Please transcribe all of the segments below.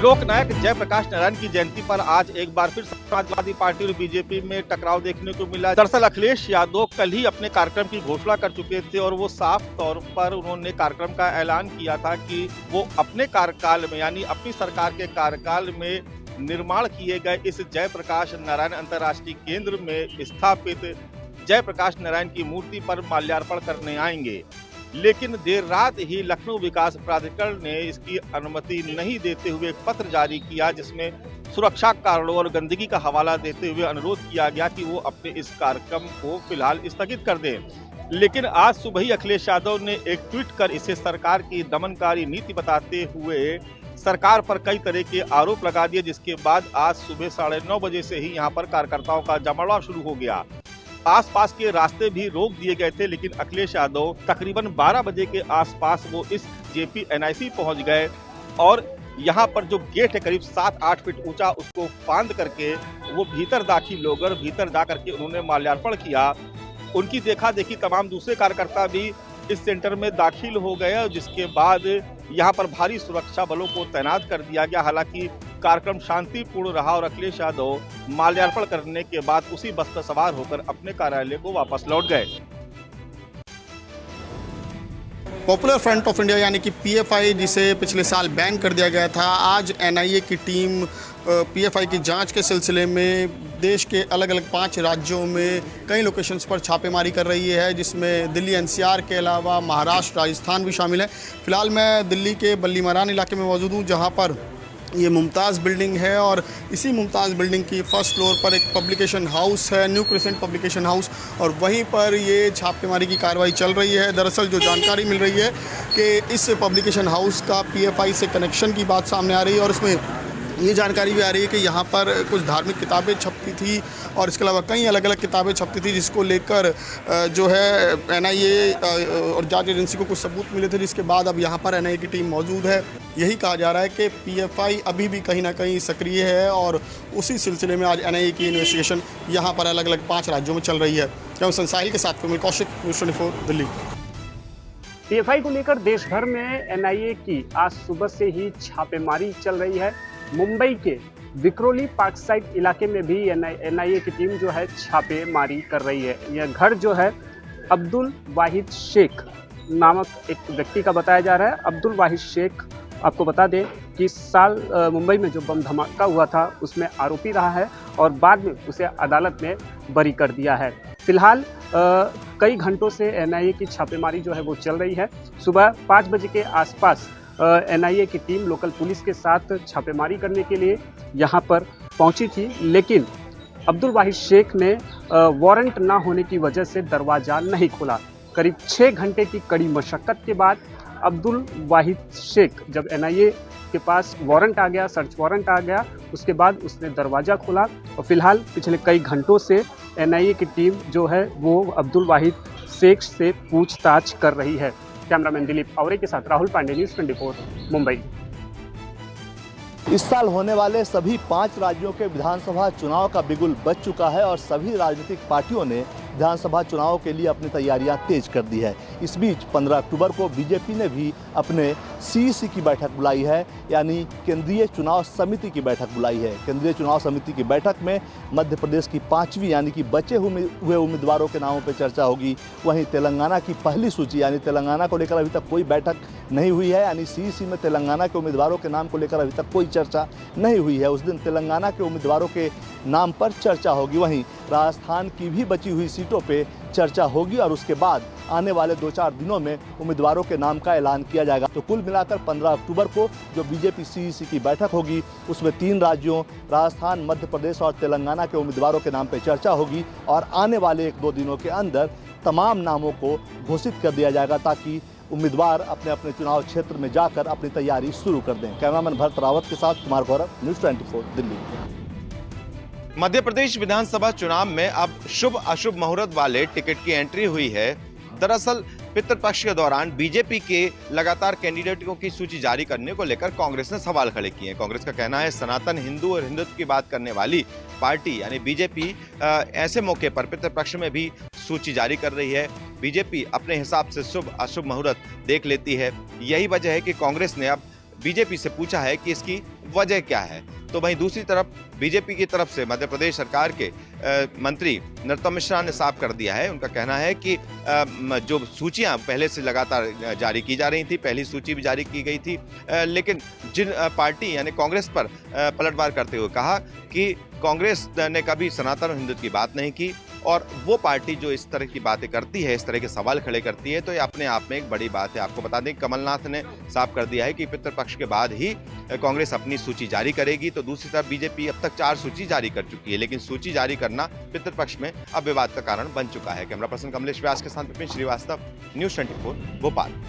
लोकनायक जयप्रकाश नारायण की जयंती पर आज एक बार फिर समाजवादी पार्टी और बीजेपी में टकराव देखने को मिला। दरअसल अखिलेश यादव कल ही अपने कार्यक्रम की घोषणा कर चुके थे और वो साफ तौर पर उन्होंने कार्यक्रम का ऐलान किया था कि वो अपने कार्यकाल में यानी अपनी सरकार के कार्यकाल में निर्माण किए गए इस जयप्रकाश नारायण अंतर्राष्ट्रीय केंद्र में स्थापित जयप्रकाश नारायण की मूर्ति पर माल्यार्पण करने आएंगे। लेकिन देर रात ही लखनऊ विकास प्राधिकरण ने इसकी अनुमति नहीं देते हुए एक पत्र जारी किया, जिसमें सुरक्षा कारणों और गंदगी का हवाला देते हुए अनुरोध किया गया कि वो अपने इस कार्यक्रम को फिलहाल स्थगित कर दें। लेकिन आज सुबह ही अखिलेश यादव ने एक ट्वीट कर इसे सरकार की दमनकारी नीति बताते हुए सरकार पर कई तरह के आरोप लगा दिए, जिसके बाद आज सुबह 9:30 बजे से ही यहाँ पर कार्यकर्ताओं का जमावड़ा शुरू हो गया। आसपास के रास्ते भी रोक दिए गए थे, लेकिन अखिलेश यादव तकरीबन 12 बजे के आसपास वो इस जेपी एनआईसी पहुंच गए और यहाँ पर जो गेट है करीब 7-8 फीट ऊंचा, उसको फांद करके वो भीतर दाखिल हो गए। भीतर जा करके उन्होंने माल्यार्पण किया। उनकी देखा देखी तमाम दूसरे कार्यकर्ता भी इस सेंटर में दाखिल हो गए, जिसके बाद यहाँ पर भारी सुरक्षा बलों को तैनात कर दिया गया। हालांकि कार्यक्रम शांतिपूर्ण रहा और अखिलेश यादव माल्यार्पण करने के बाद उसी बस पर सवार होकर अपने कार्यालय को वापस लौट गए। पॉपुलर फ्रंट ऑफ इंडिया यानी कि पीएफआई, जिसे पिछले साल बैन कर दिया गया था, आज एनआईए की टीम पीएफआई की जांच के सिलसिले में देश के अलग अलग 5 राज्यों में कई लोकेशंस पर छापेमारी कर रही है, जिसमें दिल्ली एनसीआर के अलावा महाराष्ट्र, राजस्थान भी शामिल है। फिलहाल मैं दिल्ली के बल्ली मरान इलाके में मौजूद हूँ, जहाँ पर ये मुमताज़ बिल्डिंग है और इसी मुमताज़ बिल्डिंग की फर्स्ट फ्लोर पर एक पब्लिकेशन हाउस है, न्यू क्रिसेंट पब्लिकेशन हाउस, और वहीं पर ये छापेमारी की कार्रवाई चल रही है। दरअसल जो जानकारी मिल रही है कि इस पब्लिकेशन हाउस का पीएफआई से कनेक्शन की बात सामने आ रही है और इसमें ये जानकारी भी आ रही है कि यहाँ पर कुछ धार्मिक किताबें छपती थी और इसके अलावा कई अलग अलग किताबें छपती थी, जिसको लेकर जो है एनआईए और जांच एजेंसी को कुछ सबूत मिले थे, जिसके बाद अब यहाँ पर एनआईए की टीम मौजूद है। यही कहा जा रहा है कि पीएफआई अभी भी कहीं ना कहीं सक्रिय है और उसी सिलसिले में आज एनआईए की इन्वेस्टिगेशन यहाँ पर अलग अलग 5 राज्यों में चल रही है। क्या संसाहिल के साथ में कौशिक, न्यूज़ 24 दिल्ली। पीएफआई को लेकर देश भर में एनआईए की आज सुबह से ही छापेमारी चल रही है। मुंबई के विक्रोली पार्क साइड इलाके में भी एनआईए की टीम जो है छापेमारी कर रही है। यह घर जो है अब्दुल वाहिद शेख नामक एक व्यक्ति का बताया जा रहा है। अब्दुल वाहिद शेख, आपको बता दें कि इस साल मुंबई में जो बम धमाका हुआ था उसमें आरोपी रहा है और बाद में उसे अदालत ने बरी कर दिया है। फिलहाल कई घंटों से एनआईए की छापेमारी जो है वो चल रही है। सुबह 5 बजे के आसपास एनआईए की टीम लोकल पुलिस के साथ छापेमारी करने के लिए यहाँ पर पहुंची थी, लेकिन अब्दुल वाहिद शेख ने वारंट ना होने की वजह से दरवाज़ा नहीं खोला। करीब 6 घंटे की कड़ी मशक्क़त के बाद अब्दुल वाहिद शेख, जब एनआईए के पास वारंट आ गया, सर्च वारंट आ गया, उसके बाद उसने दरवाज़ा खोला और फिलहाल पिछले कई घंटों से एनआईए की टीम जो है वो अब्दुल वाहिद शेख से पूछताछ कर रही है। कैमरामैन दिलीप आवरे के साथ राहुल पांडे, न्यूज़ 24 मुंबई। इस साल होने वाले सभी 5 राज्यों के विधानसभा चुनाव का बिगुल बज चुका है और सभी राजनीतिक पार्टियों ने विधानसभा चुनाव के लिए अपनी तैयारियां तेज कर दी है। इस बीच 15 अक्टूबर को बीजेपी ने भी अपने सीईसी की बैठक बुलाई है, यानी केंद्रीय चुनाव समिति की बैठक बुलाई है। केंद्रीय चुनाव समिति की बैठक में मध्य प्रदेश की 5वीं यानी कि बचे हुए उम्मीदवारों के नामों पर चर्चा होगी। वहीं तेलंगाना की पहली सूची यानी तेलंगाना को लेकर अभी तक कोई बैठक नहीं हुई है, यानी सीईसी में तेलंगाना के उम्मीदवारों के नाम को लेकर अभी तक कोई चर्चा नहीं हुई है। उस दिन तेलंगाना के उम्मीदवारों के नाम पर चर्चा होगी। वहीं राजस्थान की भी बची हुई सीटों पे चर्चा होगी और उसके बाद आने वाले 2-4 दिनों में उम्मीदवारों के नाम का ऐलान किया जाएगा। तो कुल मिलाकर 15 अक्टूबर को जो बीजेपी सीईसी की बैठक होगी उसमें 3 राज्यों राजस्थान, मध्य प्रदेश और तेलंगाना के उम्मीदवारों के नाम पर चर्चा होगी और आने वाले 1-2 दिनों के अंदर तमाम नामों को घोषित कर दिया जाएगा, ताकि उम्मीदवार अपने अपने चुनाव क्षेत्र में जाकर अपनी तैयारी शुरू कर दें। कैमरामैन भरत रावत के साथ कुमार गौरव, न्यूज़ 24 दिल्ली। मध्य प्रदेश विधानसभा चुनाव में अब शुभ अशुभ मुहूर्त वाले टिकट की एंट्री हुई है। दरअसल पितृपक्ष के दौरान बीजेपी के लगातार कैंडिडेटों की सूची जारी करने को लेकर कांग्रेस ने सवाल खड़े किए हैं। कांग्रेस का कहना है सनातन हिंदू और हिंदुत्व की बात करने वाली पार्टी यानी बीजेपी ऐसे मौके पर पितृपक्ष में भी सूची जारी कर रही है। बीजेपी अपने हिसाब से शुभ अशुभ मुहूर्त देख लेती है। यही वजह है कि कांग्रेस ने अब बीजेपी से पूछा है कि इसकी वजह क्या है। तो वहीं दूसरी तरफ बीजेपी की तरफ से मध्य प्रदेश सरकार के मंत्री नरोत्तम मिश्रा ने साफ कर दिया है, उनका कहना है कि जो सूचियां पहले से लगातार जारी की जा रही थी, पहली सूची भी जारी की गई थी, लेकिन जिन पार्टी यानी कांग्रेस पर पलटवार करते हुए कहा कि कांग्रेस ने कभी सनातन और हिंदुत्व की बात नहीं की और वो पार्टी जो इस तरह की बातें करती है, इस तरह के सवाल खड़े करती है, तो ये अपने आप में एक बड़ी बात है। आपको बता दें कमलनाथ ने साफ कर दिया है कि पितृपक्ष के बाद ही कांग्रेस अपनी सूची जारी करेगी। तो दूसरी तरफ बीजेपी अब तक 4 सूची जारी कर चुकी है, लेकिन सूची जारी करना पितृपक्ष में अब विवाद का कारण बन चुका है। कैमरा पर्सन कमलेश व्यास के साथ विपिन श्रीवास्तव, न्यूज़ 24 भोपाल।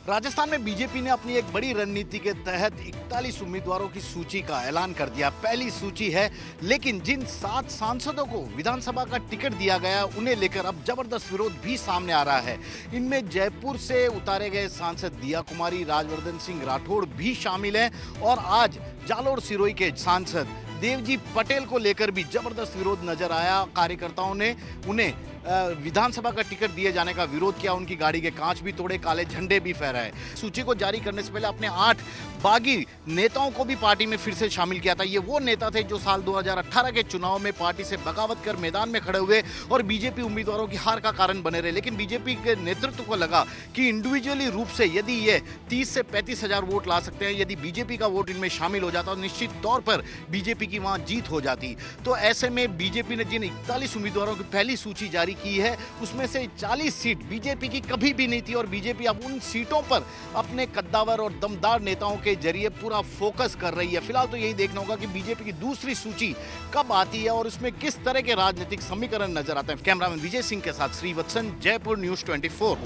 राजस्थान में बीजेपी ने अपनी एक बड़ी रणनीति के तहत 41 उम्मीदवारों की सूची का ऐलान कर दिया। पहली सूची है, लेकिन जिन 7 सांसदों को विधानसभा का टिकट दिया गया उन्हें लेकर अब जबरदस्त विरोध भी सामने आ रहा है। इनमें जयपुर से उतारे गए सांसद दिया कुमारी, राजवर्धन सिंह राठौड़ भी शामिल हैं और आज जालोर सिरोही के सांसद देवजी पटेल को लेकर भी जबरदस्त विरोध नजर आया। कार्यकर्ताओं ने उन्हें विधानसभा का टिकट दिए जाने का विरोध किया, उनकी गाड़ी के कांच भी तोड़े, काले झंडे भी फहराए। सूची को जारी करने से पहले अपने 8 बागी नेताओं को भी पार्टी में फिर से शामिल किया था। ये वो नेता थे जो साल 2018 के चुनाव में पार्टी से बगावत कर मैदान में खड़े हुए और बीजेपी उम्मीदवारों की हार का कारण बने रहे। लेकिन बीजेपी के नेतृत्व को लगा कि इंडिविजुअली रूप से यदि ये 30 से 35 हजार वोट ला सकते हैं, यदि बीजेपी का वोट इनमें शामिल हो जाता तो निश्चित तौर पर बीजेपी की वहां जीत हो जाती। तो ऐसे में बीजेपी ने जिन 41 उम्मीदवारों की पहली सूची जारी की है उसमें से 40 सीट बीजेपी की कभी भी नहीं थी और बीजेपी अब उन सीटों पर अपने कद्दावर और दमदार नेताओं के जरिए पूरा फोकस कर रही है। फिलहाल तो यही देखना होगा कि बीजेपी की दूसरी सूची कब आती है और उसमें किस तरह के राजनीतिक समीकरण नजर आते हैं। कैमरामैन विजय सिंह के साथ श्रीवत्सन, जयपुर, न्यूज़ 24।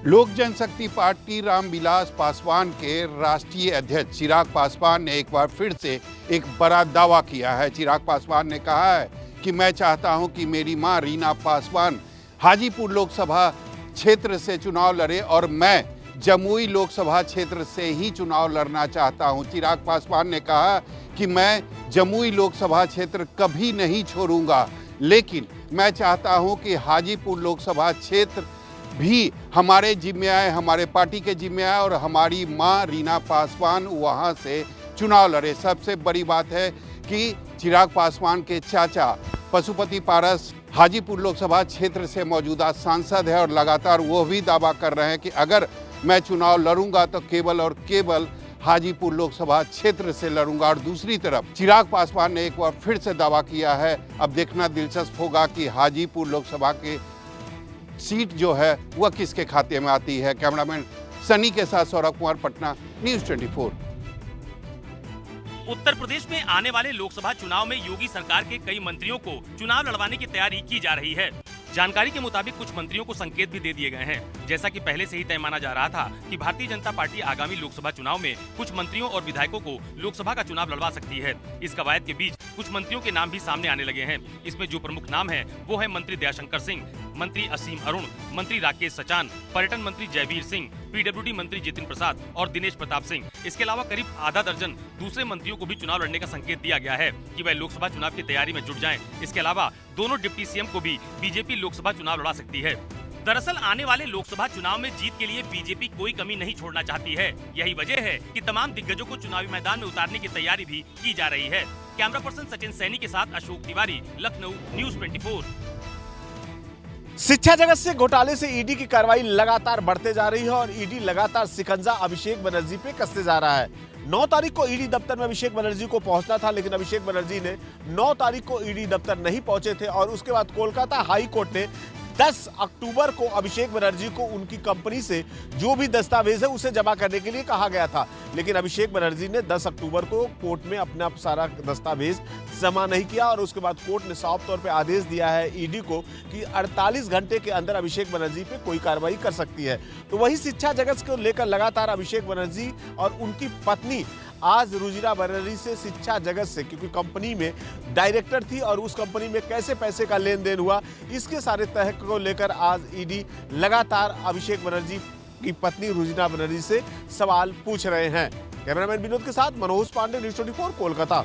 लोक जनशक्ति पार्टी रामविलास पासवान के राष्ट्रीय अध्यक्ष चिराग पासवान ने एक बार फिर से एक बड़ा दावा किया है। चिराग पासवान ने कहा है कि मैं चाहता हूं कि मेरी मां रीना पासवान हाजीपुर लोकसभा क्षेत्र से चुनाव लड़े और मैं जमुई लोकसभा क्षेत्र से ही चुनाव लड़ना चाहता हूं। चिराग पासवान ने कहा कि मैं जमुई लोकसभा क्षेत्र कभी नहीं छोड़ूंगा, लेकिन मैं चाहता हूं कि हाजीपुर लोकसभा क्षेत्र भी हमारे जिम्मे आए, हमारे पार्टी के जिम्मे आए और हमारी मां रीना पासवान वहां से चुनाव लड़े। सबसे बड़ी बात है कि चिराग पासवान के चाचा पशुपति पारस हाजीपुर लोकसभा क्षेत्र से मौजूदा सांसद है और लगातार वो भी दावा कर रहे हैं कि अगर मैं चुनाव लड़ूंगा तो केवल और केवल हाजीपुर लोकसभा क्षेत्र से लड़ूंगा। और दूसरी तरफ चिराग पासवान ने एक बार फिर से दावा किया है। अब देखना दिलचस्प होगा कि हाजीपुर लोकसभा के सीट जो है वह किसके खाते में आती है। कैमरामैन सनी के साथ सौरभ कुमार, पटना, न्यूज़ 24। उत्तर प्रदेश में आने वाले लोकसभा चुनाव में योगी सरकार के कई मंत्रियों को चुनाव लड़वाने की तैयारी की जा रही है। जानकारी के मुताबिक कुछ मंत्रियों को संकेत भी दे दिए गए हैं। जैसा कि पहले से ही तय माना जा रहा था कि भारतीय जनता पार्टी आगामी लोकसभा चुनाव में कुछ मंत्रियों और विधायकों को लोकसभा का चुनाव लड़वा सकती है। इस कवायद के बीच कुछ मंत्रियों के नाम भी सामने आने लगे हैं। इसमें जो प्रमुख नाम है वो है मंत्री दयाशंकर सिंह, मंत्री असीम अरुण, मंत्री राकेश सचान, पर्यटन मंत्री जयवीर सिंह, पीडब्ल्यूडी मंत्री जितिन प्रसाद और दिनेश प्रताप सिंह। इसके अलावा करीब आधा दर्जन दूसरे मंत्रियों को भी चुनाव लड़ने का संकेत दिया गया है कि वह लोकसभा चुनाव की तैयारी में जुट जाएं। इसके अलावा दोनों डिप्टी सीएम को भी बीजेपी लोकसभा चुनाव लड़ा सकती है। दरअसल आने वाले लोकसभा चुनाव में जीत के लिए बीजेपी कोई कमी नहीं छोड़ना चाहती है। यही वजह है कि तमाम दिग्गजों को चुनावी मैदान में उतारने की तैयारी भी की जा रही है। कैमरा पर्सन सचिन सैनी के साथ अशोक तिवारी, लखनऊ, न्यूज़ 24। शिक्षा जगत से घोटाले से ईडी की कार्रवाई लगातार बढ़ते जा रही है और ईडी लगातार शिकंजा अभिषेक बनर्जी पे कसते जा रहा है। 9 तारीख को ईडी दफ्तर में अभिषेक बनर्जी को पहुंचना था, लेकिन अभिषेक बनर्जी ने 9 तारीख को ईडी दफ्तर नहीं पहुंचे थे और उसके बाद कोलकाता हाई कोर्ट ने 10 अक्टूबर को अभिषेक बनर्जी को उनकी कंपनी से जो भी दस्तावेज है उसे जमा करने के लिए कहा गया था। लेकिन अभिषेक बनर्जी ने 10 अक्टूबर को कोर्ट में अपना सारा दस्तावेज जमा नहीं किया और उसके बाद कोर्ट ने साफ तौर पे आदेश दिया है ईडी को कि 48 घंटे के अंदर अभिषेक बनर्जी पे कोई कार्रवाई कर सकती है। तो वही शिक्षा जगत को लेकर लगातार अभिषेक बनर्जी और उनकी पत्नी आज रुजिरा बनर्जी से शिक्षा जगत से, क्योंकि कंपनी में डायरेक्टर थी और उस कंपनी में कैसे पैसे का लेन देन हुआ, इसके सारे तह को लेकर आज ईडी लगातार अभिषेक बनर्जी की पत्नी रुजिरा बनर्जी से सवाल पूछ रहे हैं। कैमरामैन विनोद के साथ Manoj Pandey, news 24, Kolkata.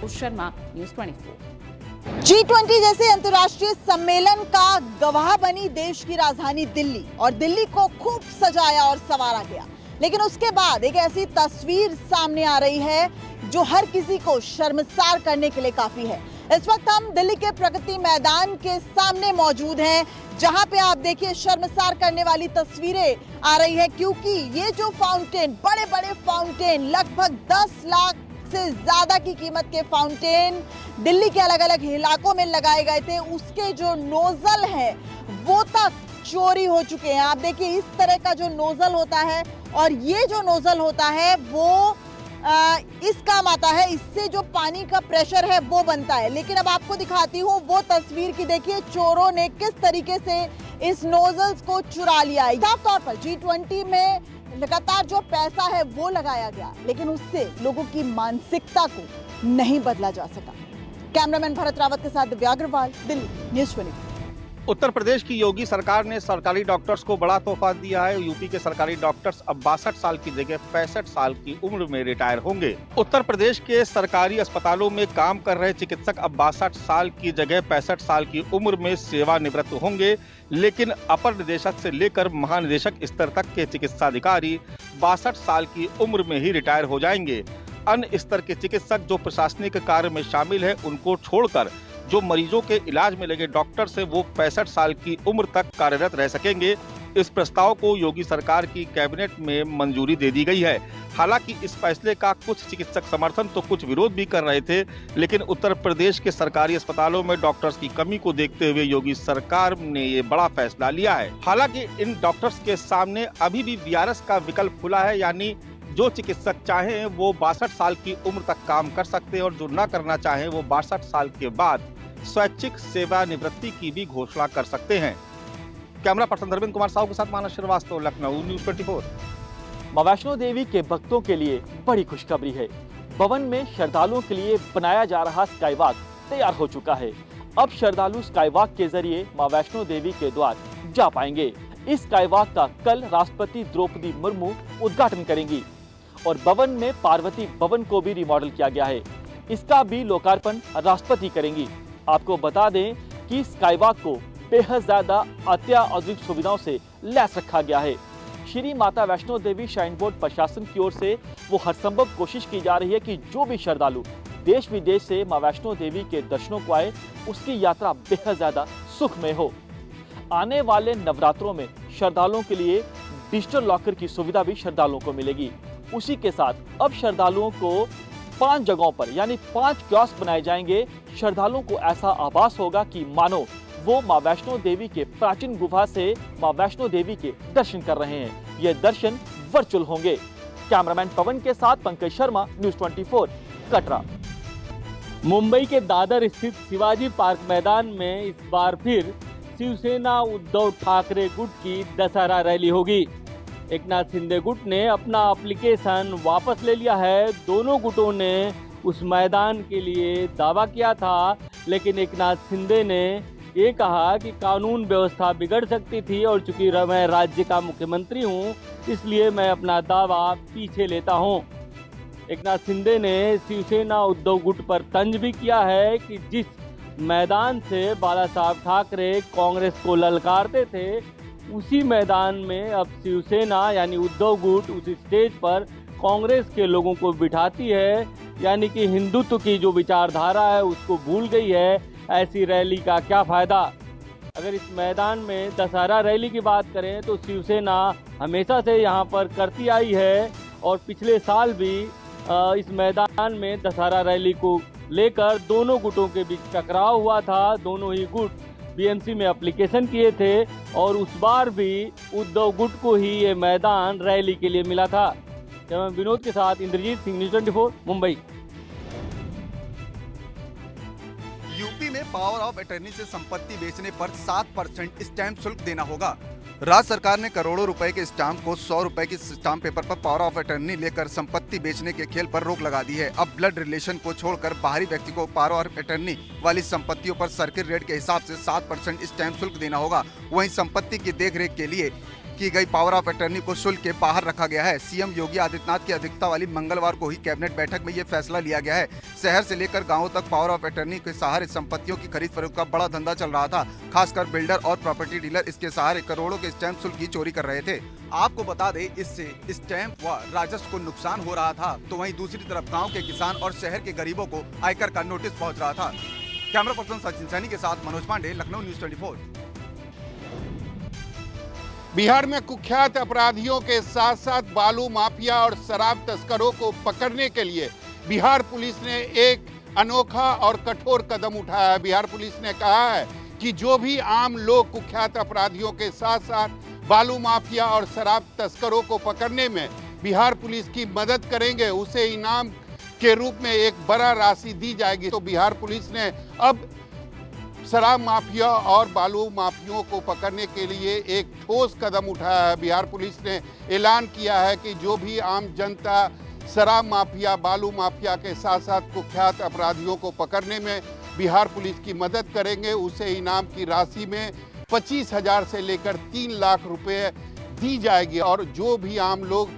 Sharma, news 24। G20 जैसे अंतर्राष्ट्रीय सम्मेलन का गवाह बनी देश की राजधानी दिल्ली, और दिल्ली को खूब सजाया और संवारा गया। लेकिन उसके बाद एक ऐसी तस्वीर सामने आ रही है जो हर किसी को शर्मसार करने के लिए काफी है। इस वक्त हम दिल्ली के प्रगति मैदान के सामने मौजूद हैं, जहां पे आप देखिए शर्मसार करने वाली तस्वीरें आ रही है, क्योंकि ये जो फाउंटेन, बड़े बड़े फाउंटेन, लगभग 10 लाख से ज्यादा की कीमत के फाउंटेन दिल्ली के अलग अलग इलाकों में लगाए गए थे, उसके जो नोजल है वो तक चोरी हो चुके हैं। आप देखिए इस तरह का जो नोजल होता है, और ये जो नोजल होता है वो इस काम आता है, इससे जो पानी का प्रेशर है वो बनता है। लेकिन अब आपको दिखाती हूँ वो तस्वीर की, देखिए चोरों ने किस तरीके से इस नोजल्स को चुरा लिया है। साफ तौर पर G20 में लगातार जो पैसा है वो लगाया गया, लेकिन उससे लोगों की मानसिकता को नहीं बदला जा सका। कैमरामैन भरत रावत के साथ दिव्या अग्रवाल, दिल्ली, न्यूज़ 24। उत्तर प्रदेश की योगी सरकार ने सरकारी डॉक्टर्स को बड़ा तोहफा दिया है। यूपी के सरकारी डॉक्टर्स अब 62 साल की जगह 65 साल की उम्र में रिटायर होंगे। उत्तर प्रदेश के सरकारी अस्पतालों में काम कर रहे चिकित्सक अब 62 साल की जगह 65 साल की उम्र में सेवानिवृत्त होंगे। लेकिन अपर निदेशक से लेकर महानिदेशक स्तर तक के चिकित्सा अधिकारी 62 साल की उम्र में ही रिटायर हो जाएंगे। अन्य स्तर के चिकित्सक जो प्रशासनिक कार्य में शामिल है, उनको छोड़कर जो मरीजों के इलाज में लगे डॉक्टर से वो 65 साल की उम्र तक कार्यरत रह सकेंगे। इस प्रस्ताव को योगी सरकार की कैबिनेट में मंजूरी दे दी गई है। हालांकि इस फैसले का कुछ चिकित्सक समर्थन तो कुछ विरोध भी कर रहे थे, लेकिन उत्तर प्रदेश के सरकारी अस्पतालों में डॉक्टर्स की कमी को देखते हुए योगी सरकार ने ये बड़ा फैसला लिया है। हालांकि इन डॉक्टर्स के सामने अभी भी VRS का विकल्प खुला है, यानी जो चिकित्सक चाहें वो 62 साल की उम्र तक काम कर सकते हैं, और जो ना करना चाहें वो 62 साल के बाद स्वैच्छिक सेवानिवृत्ति की भी घोषणा कर सकते हैं। कैमरा पर्सन धर्मेंद्र कुमार साहू के साथ मानस श्रीवास्तव, लखनऊ, न्यूज़ 24। मां वैष्णो देवी के भक्तों के लिए बड़ी खुशखबरी है। भवन में श्रद्धालुओं के लिए बनाया जा रहा स्काईवॉक तैयार हो चुका है। अब श्रद्धालु स्काईवॉक के जरिए मां वैष्णो देवी के द्वार जा पाएंगे। इस स्काईवॉक का कल राष्ट्रपति द्रौपदी मुर्मू उद्घाटन करेंगी, और भवन में पार्वती भवन को भी रिमॉडल किया गया है। इसका भी लोकार्पण राष्ट्रपति करेंगी। आपको बता दें कि स्काईवॉक को बेहद ज्यादा अत्याधुनिक सुविधाओं से लैस रखा गया है। श्री माता वैष्णो देवी श्राइन बोर्ड प्रशासन की ओर से वो हर संभव कोशिश की जा रही है कि जो भी श्रद्धालु देश विदेश से मां वैष्णो देवी के दर्शनों को आए, उसकी यात्रा बेहद ज्यादा सुखमय हो। आने वाले नवरात्रों में श्रद्धालुओं के लिए डिजिटल लॉकर की सुविधा भी श्रद्धालुओं को मिलेगी। उसी के साथ अब श्रद्धालुओं को 5 जगहों पर यानी 5 कियोस्क बनाए जाएंगे। श्रद्धालुओं को ऐसा आभास होगा कि मानो वो मां वैष्णो देवी के प्राचीन गुफा से मां वैष्णो देवी के दर्शन कर रहे हैं। ये दर्शन वर्चुअल होंगे। कैमरामैन पवन के साथ पंकज शर्मा, न्यूज़ 24, कटरा। मुंबई के दादर स्थित शिवाजी पार्क मैदान में इस बार फिर शिवसेना उद्धव ठाकरे गुट की दशहरा रैली होगी। एकनाथ शिंदे गुट ने अपना एप्लीकेशन वापस ले लिया है। दोनों गुटों ने उस मैदान के लिए दावा किया था, लेकिन एकनाथ शिंदे ने ये कहा कि कानून व्यवस्था बिगड़ सकती थी, और चूंकि मैं राज्य का मुख्यमंत्री हूं, इसलिए मैं अपना दावा पीछे लेता हूं। एकनाथ शिंदे ने शिवसेना उद्धव गुट पर तंज भी किया है कि जिस मैदान से बाला साहब ठाकरे कांग्रेस को ललकारते थे, उसी मैदान में अब शिवसेना यानी उद्धव गुट उस स्टेज पर कांग्रेस के लोगों को बिठाती है, यानी कि हिंदुत्व की जो विचारधारा है उसको भूल गई है। ऐसी रैली का क्या फायदा। अगर इस मैदान में दशहरा रैली की बात करें तो शिवसेना हमेशा से यहाँ पर करती आई है, और पिछले साल भी इस मैदान में दशहरा रैली को लेकर दोनों गुटों के बीच टकराव हुआ था। दोनों ही गुट बीएमसी में एप्लीकेशन किए थे, और उस बार भी उद्धव गुट को ही ये मैदान रैली के लिए मिला था। कैमरामैन विनोद के साथ इंद्रजीत सिंह, न्यूज़ 24, मुंबई। यूपी में पावर ऑफ अटर्नी से संपत्ति बेचने पर 7% स्टैंप शुल्क देना होगा। राज्य सरकार ने करोड़ों रुपए के स्टाम्प को 100 रुपए के स्टाम्प पेपर पर पावर ऑफ अटर्नी लेकर संपत्ति बेचने के खेल पर रोक लगा दी है। अब ब्लड रिलेशन को छोड़कर बाहरी व्यक्ति को पावर ऑफ अटर्नी वाली संपत्तियों पर सर्किल रेट के हिसाब से 7% स्टैंप शुल्क देना होगा। वहीं संपत्ति की देखरेख के लिए की गई पावर ऑफ अटर्नी को शुल्क के बाहर रखा गया है। सीएम योगी आदित्यनाथ की अध्यक्षता वाली मंगलवार को हुई कैबिनेट बैठक में ये फैसला लिया गया है। शहर से लेकर गांवों तक पावर ऑफ अटर्नी के सहारे संपत्तियों की खरीद फरोख्त का बड़ा धंधा चल रहा था। खासकर बिल्डर और प्रॉपर्टी डीलर इसके सहारे करोड़ों के स्टैंप शुल्क की चोरी कर रहे थे। आपको बता दें, इससे स्टैंप व राजस्व को नुकसान हो रहा था, तो वहीं दूसरी तरफ गाँव के किसान और शहर के गरीबों को आयकर का नोटिस पहुँच रहा था। कैमरा पर्सन सचिन सैनी के साथ मनोज पांडे, लखनऊ न्यूज 24। बिहार में कुख्यात अपराधियों के साथ साथ बालू माफिया और शराब तस्करों को पकड़ने के लिए बिहार पुलिस ने एक अनोखा और कठोर कदम उठाया है। बिहार पुलिस ने कहा है कि जो भी आम लोग कुख्यात अपराधियों के साथ साथ बालू माफिया और शराब तस्करों को पकड़ने में बिहार पुलिस की मदद करेंगे, उसे इनाम के रूप में एक बड़ा राशि दी जाएगी। तो बिहार पुलिस ने अब शराब माफिया और बालू माफियों को पकड़ने के लिए एक ठोस कदम उठाया है। बिहार पुलिस ने ऐलान किया है कि जो भी आम जनता शराब माफिया, बालू माफिया के साथ साथ कुख्यात अपराधियों को पकड़ने में बिहार पुलिस की मदद करेंगे, उसे इनाम की राशि में 25,000 से लेकर 3 लाख रुपए दी जाएगी। और जो भी आम लोग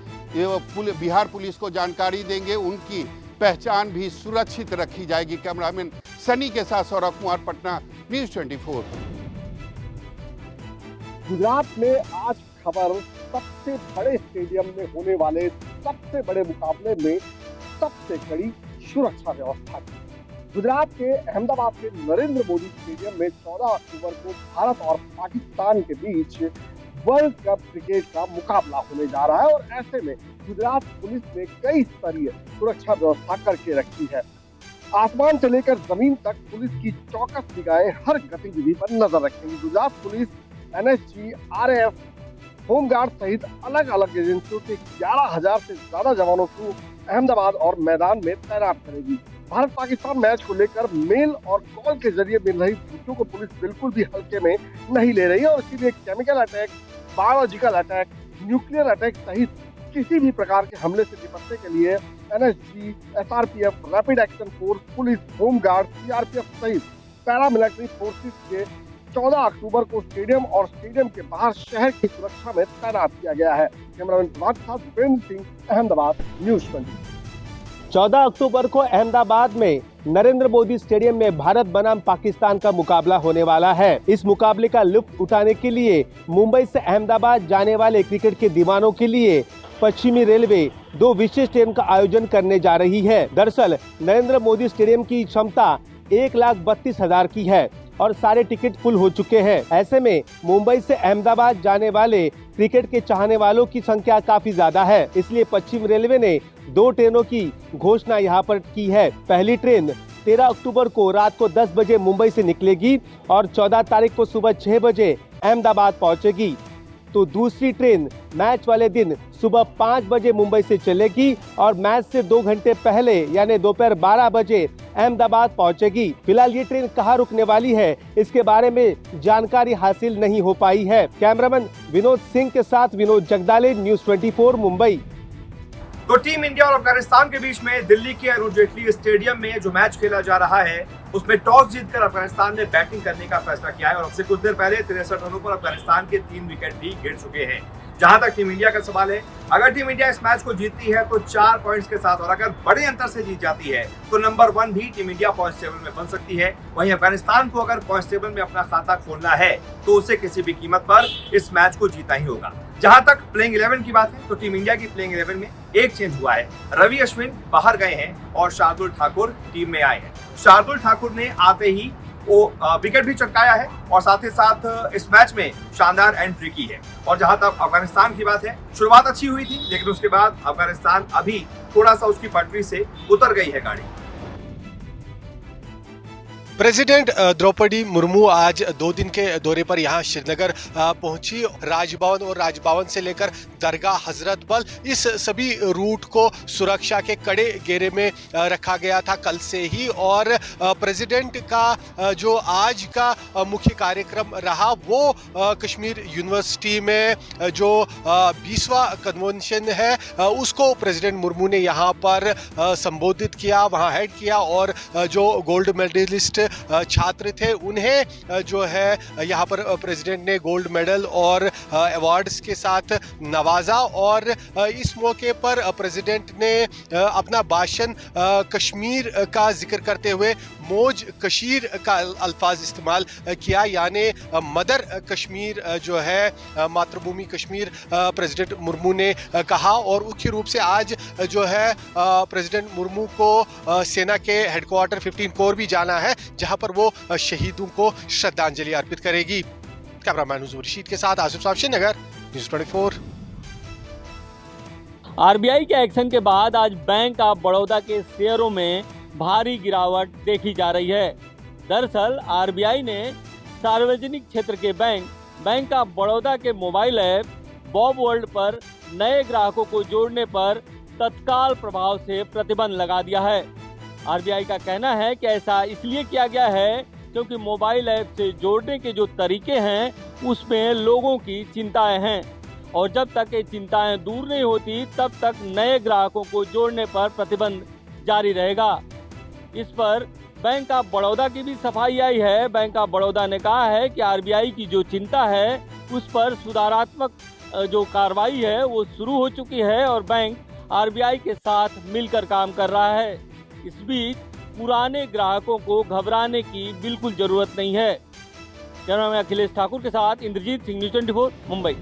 बिहार पुलिस को जानकारी देंगे, उनकी पहचान भी सुरक्षित रखी जाएगी। कैमरामैन सनी के साथ सौरभ कुमार, पटना, न्यूज 24। गुजरात में आज खबर सबसे बड़े स्टेडियम में होने वाले सबसे बड़े मुकाबले में सबसे कड़ी सुरक्षा व्यवस्था की। गुजरात के अहमदाबाद के नरेंद्र मोदी स्टेडियम में 14 अक्टूबर को भारत और पाकिस्तान के बीच वर्ल्ड कप क्रिकेट का मुकाबला होने जा रहा है और ऐसे में गुजरात पुलिस ने कई स्तरीय सुरक्षा व्यवस्था करके रखी है। आसमान से लेकर जमीन तक पुलिस की चौकस निगाहें हर गतिविधि पर नजर रखेंगी। Gujarat police NSG, RAF, home guard सहित अलग अलग एजेंसियों के 11,000 से ज्यादा जवानों को अहमदाबाद और मैदान में तैनात करेगी। भारत पाकिस्तान मैच को लेकर मेल और कॉल के जरिए मिल रही धमकियों को पुलिस बिल्कुल भी हल्के में नहीं ले रही है और इसीलिए chemical attack, biological attack, nuclear attack सहित किसी भी प्रकार के हमले से निपटने के लिए NSG, SRPF, rapid action force, police, home guard, CRPF सहित पैरामिलिट्री फोर्सेस के 14 अक्टूबर को स्टेडियम और स्टेडियम के बाहर शहर की सुरक्षा में तैनात किया गया है। कैमरामैन प्रभात के साथ भूपेंद्र सिंह, अहमदाबाद, न्यूज 24। 14 अक्टूबर को अहमदाबाद में नरेंद्र मोदी स्टेडियम में भारत बनाम पाकिस्तान का मुकाबला होने वाला है। इस मुकाबले का लुत्फ उठाने के लिए मुंबई से अहमदाबाद जाने वाले क्रिकेट के दीवानों के लिए पश्चिमी रेलवे 2 विशेष ट्रेन का आयोजन करने जा रही है। दरअसल नरेंद्र मोदी स्टेडियम की क्षमता 1,32,000 की है और सारे टिकट फुल हो चुके हैं। ऐसे में मुंबई से अहमदाबाद जाने वाले क्रिकेट के चाहने वालों की संख्या काफी ज्यादा है, इसलिए पश्चिम रेलवे ने 2 ट्रेनों की घोषणा यहाँ पर की है। पहली ट्रेन 13 अक्टूबर को रात को 10 बजे मुंबई से निकलेगी और 14 तारीख को सुबह 6 बजे अहमदाबाद पहुंचेगी। तो दूसरी ट्रेन मैच वाले दिन सुबह 5 बजे मुंबई से चलेगी और मैच से 2 घंटे पहले यानी दोपहर 12 बजे अहमदाबाद पहुंचेगी। फिलहाल ये ट्रेन कहाँ रुकने वाली है, इसके बारे में जानकारी हासिल नहीं हो पाई है। कैमरामैन विनोद सिंह के साथ विनोद जगदाले, न्यूज 24, मुंबई। तो टीम इंडिया और अफगानिस्तान के बीच में दिल्ली के अरुण जेटली स्टेडियम में जो मैच खेला जा रहा है, उसमें टॉस जीतकर अफगानिस्तान ने बैटिंग करने का फैसला किया है और अब से कुछ देर पहले 63 रनों पर अफगानिस्तान के 3 विकेट भी गिर चुके हैं। जहां तक टीम इंडिया का सवाल है, अगर टीम इंडिया इस मैच को जीतती है तो 4 पॉइंट्स के साथ और अगर बड़े अंतर से जीत जाती है तो नंबर 1 भी टीम इंडिया पॉइंट्स टेबल में बन सकती है। वहीं अफगानिस्तान को अगर पॉइंट्स टेबल में अपना खाता खोलना है तो उसे किसी भी कीमत पर इस मैच को जीतना ही होगा। जहां तक प्लेइंग 11 की बात है तो टीम इंडिया की प्लेइंग 11 में एक चेंज हुआ है। रवि अश्विन बाहर गए हैं और शार्दुल ठाकुर टीम में आए हैं। शार्दुल ठाकुर ने आते ही वो विकेट भी चटकाया है और साथ ही साथ इस मैच में शानदार एंट्री की है। और जहां तक अफगानिस्तान की बात है, शुरुआत अच्छी हुई थी लेकिन उसके बाद अफगानिस्तान अभी थोड़ा सा उसकी पटरी से उतर गई है गाड़ी। प्रेसिडेंट द्रौपदी मुर्मू आज 2 दिन के दौरे पर यहाँ श्रीनगर पहुंची। राजभवन और राजभवन से लेकर दरगाह हजरत बल, इस सभी रूट को सुरक्षा के कड़े घेरे में रखा गया था कल से ही। और प्रेसिडेंट का जो आज का मुख्य कार्यक्रम रहा वो कश्मीर यूनिवर्सिटी में जो 20वां कन्वेंशन है उसको प्रेसिडेंट मुर्मू ने यहाँ पर संबोधित किया, वहाँ हेड किया और जो गोल्ड मेडलिस्ट छात्र थे उन्हें जो है यहाँ पर प्रेसिडेंट ने गोल्ड मेडल और अवार्ड्स के साथ नवाजा। और इस मौके पर प्रेसिडेंट ने अपना भाषण कश्मीर का जिक्र करते हुए मौज कशीर का अल्फाज इस्तेमाल किया, यानी मदर कश्मीर जो है मातृभूमि कश्मीर प्रेसिडेंट मुर्मू ने कहा। और मुख्य रूप से आज जो है प्रेसिडेंट मुर्मू को सेना के हेडक्वार्टर 15 कोर भी जाना है, जहां पर वो शहीदों को श्रद्धांजलि अर्पित करेगी। कैमरामैन हुजूर रशीद के साथ आसिफ साहब, श्रीनगर, न्यूज़ 24। आरबीआई के एक्शन के बाद आज बैंक ऑफ बड़ौदा के शेयरों में भारी गिरावट देखी जा रही है। दरअसल आरबीआई ने सार्वजनिक क्षेत्र के बैंक ऑफ बड़ौदा के मोबाइल ऐप बॉब वर्ल्ड पर नए ग्राहकों को जोड़ने पर तत्काल प्रभाव से प्रतिबंध लगा दिया है। आरबीआई का कहना है कि ऐसा इसलिए किया गया है क्योंकि मोबाइल ऐप से जोड़ने के जो तरीके हैं उसमें लोगों की चिंताएं हैं और जब तक ये चिंताएं दूर नहीं होती तब तक नए ग्राहकों को जोड़ने पर प्रतिबंध जारी रहेगा। इस पर बैंक ऑफ बड़ौदा की भी सफाई आई है। बैंक ऑफ बड़ौदा ने कहा है कि आरबीआई की जो चिंता है उस पर सुधारात्मक जो कार्रवाई है वो शुरू हो चुकी है और बैंक आरबीआई के साथ मिलकर काम कर रहा है। इस बीच पुराने ग्राहकों को घबराने की बिल्कुल जरूरत नहीं है। कैमरामैन अखिलेश ठाकुर के साथ इंद्रजीत सिंह, न्यूज़ 24, मुंबई।